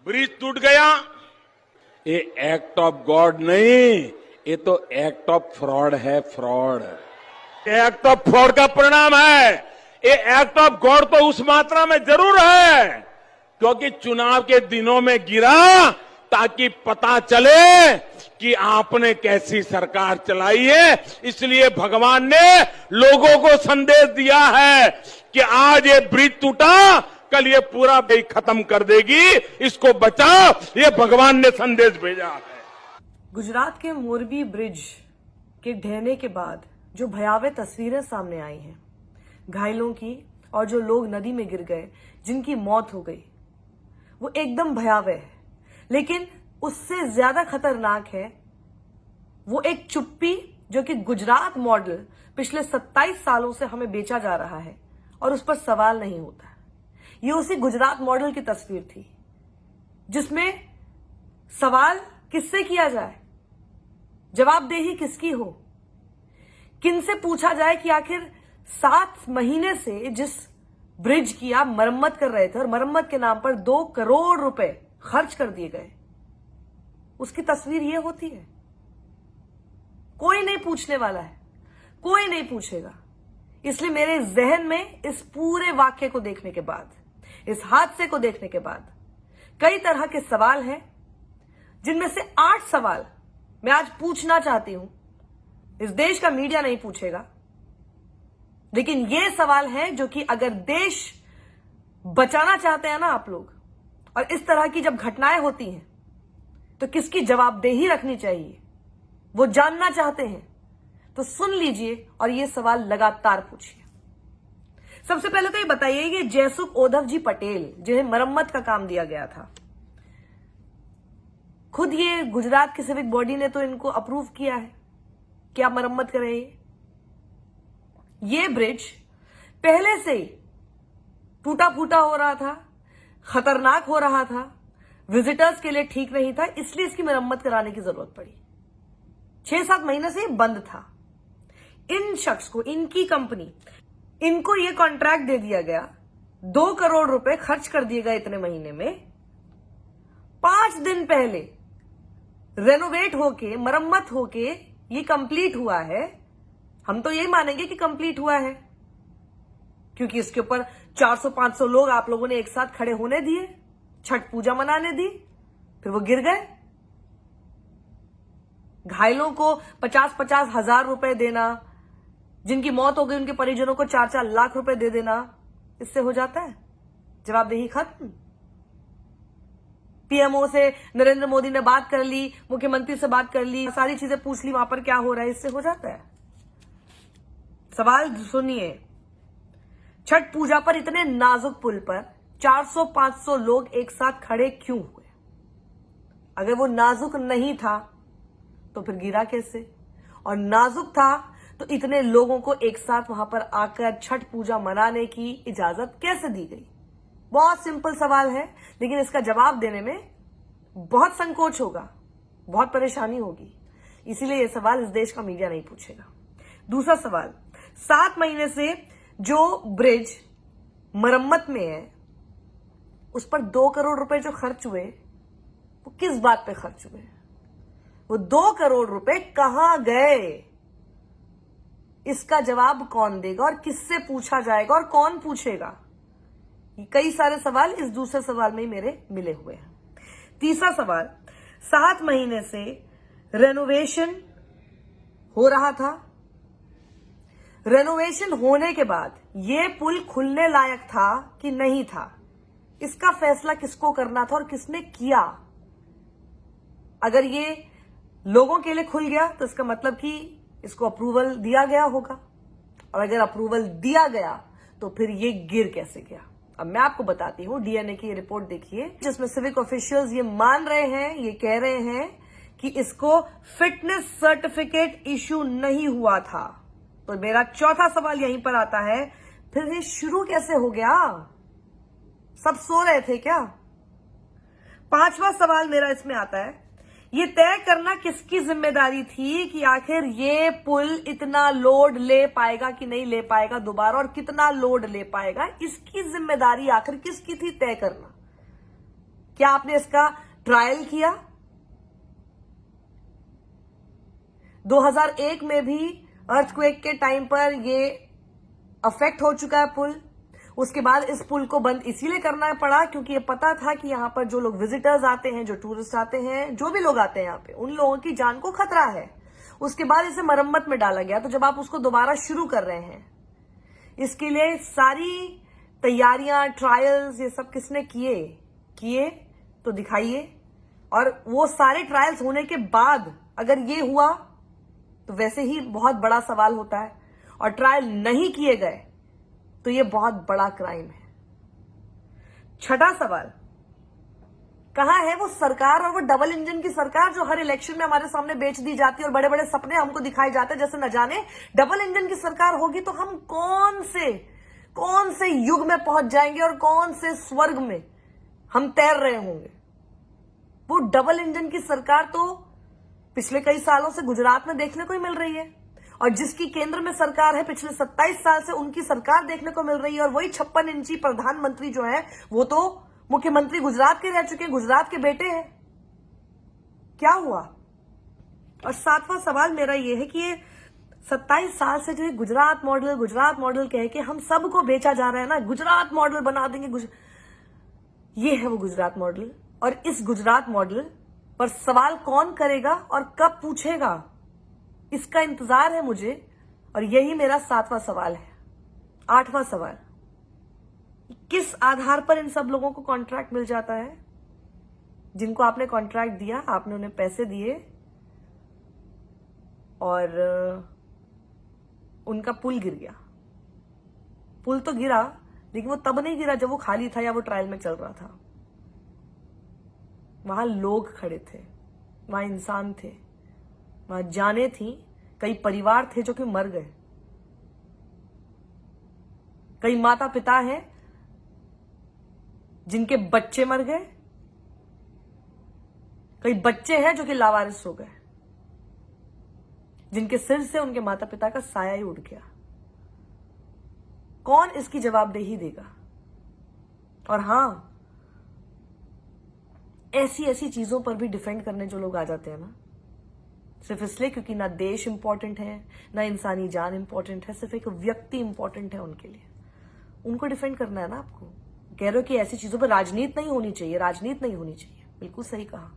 Bridge टूट गया, ये एक्ट ऑफ गॉड नहीं, ये तो एक्ट ऑफ फ्रॉड है, फ्रॉड। एक्ट ऑफ फ्रॉड का परिणाम है। ये एक्ट ऑफ गॉड तो उस मात्रा में जरूर है क्योंकि चुनाव के दिनों में गिरा ताकि पता चले कि आपने कैसी सरकार चलाई है। इसलिए भगवान ने लोगों को संदेश दिया है कि आज ये ब्रिज टूटा, कल ये पूरा ब्रिज खत्म कर देगी, इसको बचाओ। ये भगवान ने संदेश भेजा है। गुजरात के मोरबी ब्रिज के ढहने के बाद जो भयावह तस्वीरें सामने आई हैं, घायलों की और जो लोग नदी में गिर गए, जिनकी मौत हो गई, वो एकदम भयावह है। लेकिन उससे ज्यादा खतरनाक है वो एक चुप्पी जो कि गुजरात मॉडल पिछले 27 सालों से हमें बेचा जा रहा है और उस पर सवाल नहीं होता। ये उसी गुजरात मॉडल की तस्वीर थी जिसमें सवाल किससे किया जाए, जवाबदेही किसकी हो, किनसे पूछा जाए कि आखिर 7 महीने से जिस ब्रिज की आप मरम्मत कर रहे थे और मरम्मत के नाम पर 2 करोड़ रुपए खर्च कर दिए गए, उसकी तस्वीर ये होती है। कोई नहीं पूछने वाला है, कोई नहीं पूछेगा। इसलिए मेरे जहन में इस पूरे वाक्य को देखने के बाद, इस हादसे को देखने के बाद कई तरह के सवाल हैं, जिनमें से 8 सवाल मैं आज पूछना चाहती हूं। इस देश का मीडिया नहीं पूछेगा, लेकिन ये सवाल हैं जो कि अगर देश बचाना चाहते हैं ना आप लोग, और इस तरह की जब घटनाएं होती हैं तो किसकी जवाबदेही रखनी चाहिए, वो जानना चाहते हैं तो सुन लीजिए और ये सवाल लगातार पूछिए। सबसे पहले तो ये बताइए, ये जयसुख ओधव जी पटेल जिन्हें मरम्मत का काम दिया गया था, खुद ये गुजरात की सिविक बॉडी ने तो इनको अप्रूव किया है कि आप मरम्मत करें। ये ब्रिज पहले से ही टूटा फूटा हो रहा था, खतरनाक हो रहा था, विजिटर्स के लिए ठीक नहीं था, इसलिए इसकी मरम्मत कराने की जरूरत पड़ी। 6-7 महीने से ये बंद था। इन शख्स को, इनकी कंपनी, इनको ये कॉन्ट्रैक्ट दे दिया गया, 2 करोड़ रुपए खर्च कर दिए गए इतने महीने में। 5 दिन पहले रेनोवेट होके, मरम्मत होके ये कंप्लीट हुआ है। हम तो यही मानेंगे कि कंप्लीट हुआ है क्योंकि इसके ऊपर 400-500 लोग आप लोगों ने एक साथ खड़े होने दिए, छठ पूजा मनाने दी, फिर वो गिर गए। घायलों को 50-50 हजार रुपए देना, जिनकी मौत हो गई उनके परिजनों को 4-4 लाख रुपए दे देना, इससे हो जाता है जवाबदेही खत्म। पीएमओ से नरेंद्र मोदी ने बात कर ली, मुख्यमंत्री से बात कर ली, सारी चीजें पूछ ली वहां पर क्या हो रहा है, इससे हो जाता है। सवाल सुनिए, छठ पूजा पर इतने नाजुक पुल पर 400-500 लोग एक साथ खड़े क्यों हुए? अगर वो नाजुक नहीं था तो फिर गिरा कैसे? और नाजुक था तो इतने लोगों को एक साथ वहां पर आकर छठ पूजा मनाने की इजाजत कैसे दी गई? बहुत सिंपल सवाल है, लेकिन इसका जवाब देने में बहुत संकोच होगा, बहुत परेशानी होगी। इसीलिए यह सवाल इस देश का मीडिया नहीं पूछेगा। दूसरा सवाल, 7 महीने से जो ब्रिज मरम्मत में है उस पर 2 करोड़ रुपए जो खर्च हुए, वो किस बात पे खर्च हुए? वो 2 करोड़ रुपए कहां गए? इसका जवाब कौन देगा और किससे पूछा जाएगा और कौन पूछेगा? ये कई सारे सवाल इस दूसरे सवाल में ही मेरे मिले हुए हैं। तीसरा सवाल, 7 महीने से रेनोवेशन हो रहा था। रेनोवेशन होने के बाद ये पुल खुलने लायक था कि नहीं था, इसका फैसला किसको करना था और किसने किया? अगर ये लोगों के लिए खुल गया तो इसका मतलब कि इसको अप्रूवल दिया गया होगा, और अगर अप्रूवल दिया गया तो फिर ये गिर कैसे गया? अब मैं आपको बताती हूं, डीएनए की ये रिपोर्ट देखिए जिसमें सिविक ऑफिशियल्स ये मान रहे हैं, ये कह रहे हैं कि इसको फिटनेस सर्टिफिकेट इशू नहीं हुआ था। तो मेरा चौथा सवाल यहीं पर आता है, फिर ये शुरू कैसे हो गया? सब सो रहे थे क्या? 5वां सवाल मेरा इसमें आता है, ये तय करना किसकी जिम्मेदारी थी कि आखिर ये पुल इतना लोड ले पाएगा कि नहीं ले पाएगा दोबारा, और कितना लोड ले पाएगा, इसकी जिम्मेदारी आखिर किसकी थी तय करना? क्या आपने इसका ट्रायल किया? 2001 में भी अर्थक्वेक के टाइम पर ये अफेक्ट हो चुका है पुल। उसके बाद इस पुल को बंद इसीलिए करना पड़ा क्योंकि ये पता था कि यहां पर जो लोग विजिटर्स आते हैं, जो टूरिस्ट आते हैं, जो भी लोग आते हैं यहां पे, उन लोगों की जान को खतरा है। उसके बाद इसे मरम्मत में डाला गया। तो जब आप उसको दोबारा शुरू कर रहे हैं, इसके लिए सारी तैयारियां, ट्रायल्स, ये सब किसने किए तो दिखाइए। और वो सारे ट्रायल्स होने के बाद अगर ये हुआ तो वैसे ही बहुत बड़ा सवाल होता है, और ट्रायल नहीं किए गए तो ये बहुत बड़ा क्राइम है। छठा सवाल, कहां है वो सरकार और वो डबल इंजन की सरकार जो हर इलेक्शन में हमारे सामने बेच दी जाती है और बड़े बड़े सपने हमको दिखाए जाते हैं, जैसे न जाने डबल इंजन की सरकार होगी तो हम कौन से युग में पहुंच जाएंगे और कौन से स्वर्ग में हम तैर रहे होंगे। वो डबल इंजन की सरकार तो पिछले कई सालों से गुजरात में देखने को ही मिल रही है, और जिसकी केंद्र में सरकार है पिछले 27 साल से उनकी सरकार देखने को मिल रही है। और वही 56 इंची प्रधानमंत्री जो है वो तो मुख्यमंत्री गुजरात के रह चुके हैं, गुजरात के बेटे हैं। क्या हुआ? और सातवां सवाल मेरा ये है कि ये 27 साल से जो गुजरात मॉडल कह के हम सबको बेचा जा रहा है ना, गुजरात मॉडल बना देंगे, ये है वो गुजरात मॉडल। और इस गुजरात मॉडल पर सवाल कौन करेगा और कब पूछेगा, इसका इंतजार है मुझे। और यही मेरा 7वां सवाल है। 8वां सवाल, किस आधार पर इन सब लोगों को कॉन्ट्रैक्ट मिल जाता है? जिनको आपने कॉन्ट्रैक्ट दिया, आपने उन्हें पैसे दिए और उनका पुल गिर गया। पुल तो गिरा, लेकिन वो तब नहीं गिरा जब वो खाली था या वो ट्रायल में चल रहा था। वहां लोग खड़े थे, वहां इंसान थे, वहां जानें थी, कई परिवार थे जो कि मर गए, कई माता पिता हैं जिनके बच्चे मर गए, कई बच्चे हैं जो कि लावारिस हो गए, जिनके सिर से उनके माता पिता का साया ही उड़ गया। कौन इसकी जवाबदेही देगा? और हां, ऐसी चीजों पर भी डिफेंड करने जो लोग आ जाते हैं ना, सिर्फ इसलिए क्योंकि ना देश इंपॉर्टेंट है, ना इंसानी जान इंपॉर्टेंट है, सिर्फ एक व्यक्ति इंपॉर्टेंट है उनके लिए, उनको डिफेंड करना है ना आपको। कह रहे हो कि ऐसी चीजों पर राजनीति नहीं होनी चाहिए, राजनीति नहीं होनी चाहिए। बिल्कुल सही कहा,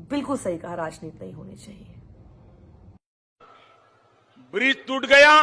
बिल्कुल सही कहा, राजनीति नहीं होनी चाहिए। ब्रिज टूट गया,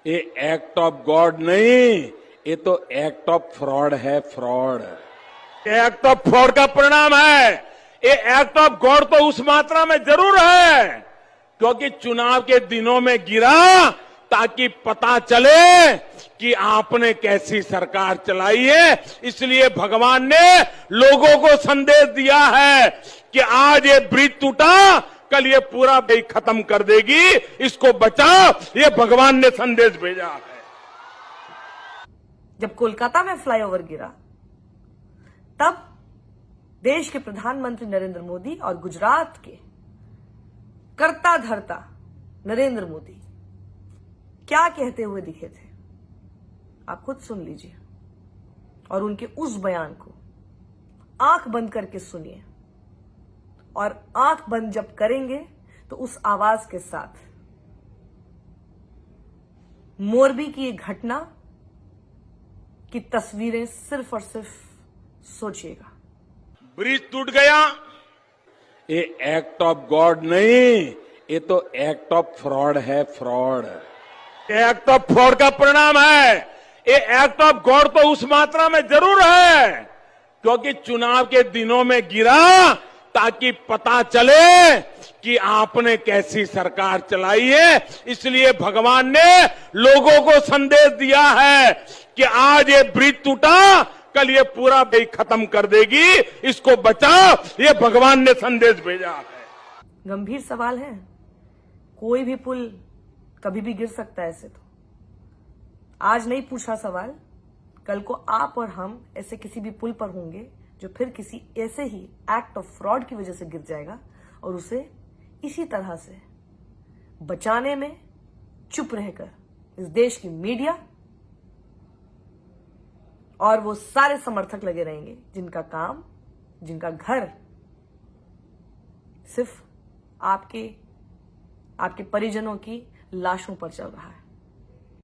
ये एक्ट ऑफ गॉड नहीं, ये तो एक्ट ऑफ फ्रॉड है, फ्रॉड। एक्ट ऑफ फ्रॉड का परिणाम है। ये एक्ट ऑफ गॉड तो उस मात्रा में जरूर है क्योंकि चुनाव के दिनों में गिरा ताकि पता चले कि आपने कैसी सरकार चलाई है। इसलिए भगवान ने लोगों को संदेश दिया है कि आज ये ब्रिज टूटा, कल ये पूरा ब्रिज खत्म कर देगी, इसको बचाओ। ये भगवान ने संदेश भेजा है। जब कोलकाता में फ्लाईओवर गिरा तब देश के प्रधानमंत्री नरेंद्र मोदी और गुजरात के कर्ता धर्ता नरेंद्र मोदी क्या कहते हुए दिखे थे, आप खुद सुन लीजिए। और उनके उस बयान को आंख बंद करके सुनिए, और आंख बंद जब करेंगे तो उस आवाज के साथ मोरबी की एक घटना की तस्वीरें सिर्फ और सिर्फ सोचिएगा। ब्रिज टूट गया, ये एक्ट ऑफ गॉड नहीं, ये तो एक्ट ऑफ फ्रॉड है, फ्रॉड। एक्ट ऑफ फ्रॉड का परिणाम है। ये एक्ट ऑफ गॉड तो उस मात्रा में जरूर है क्योंकि चुनाव के दिनों में गिरा ताकि पता चले कि आपने कैसी सरकार चलाई है। इसलिए भगवान ने लोगों को संदेश दिया है कि आज ये ब्रिज टूटा, कल ये पूरा ब्रिज खत्म कर देगी, इसको बचाओ। ये भगवान ने संदेश भेजा है। गंभीर सवाल है। कोई भी पुल कभी भी गिर सकता है। ऐसे तो आज नहीं पूछा सवाल, कल को आप और हम ऐसे किसी भी पुल पर होंगे जो फिर किसी ऐसे ही एक्ट ऑफ फ्रॉड की वजह से गिर जाएगा, और उसे इसी तरह से बचाने में चुप रहकर इस देश की मीडिया और वो सारे समर्थक लगे रहेंगे जिनका काम, जिनका घर सिर्फ आपके परिजनों की लाशों पर चल रहा है।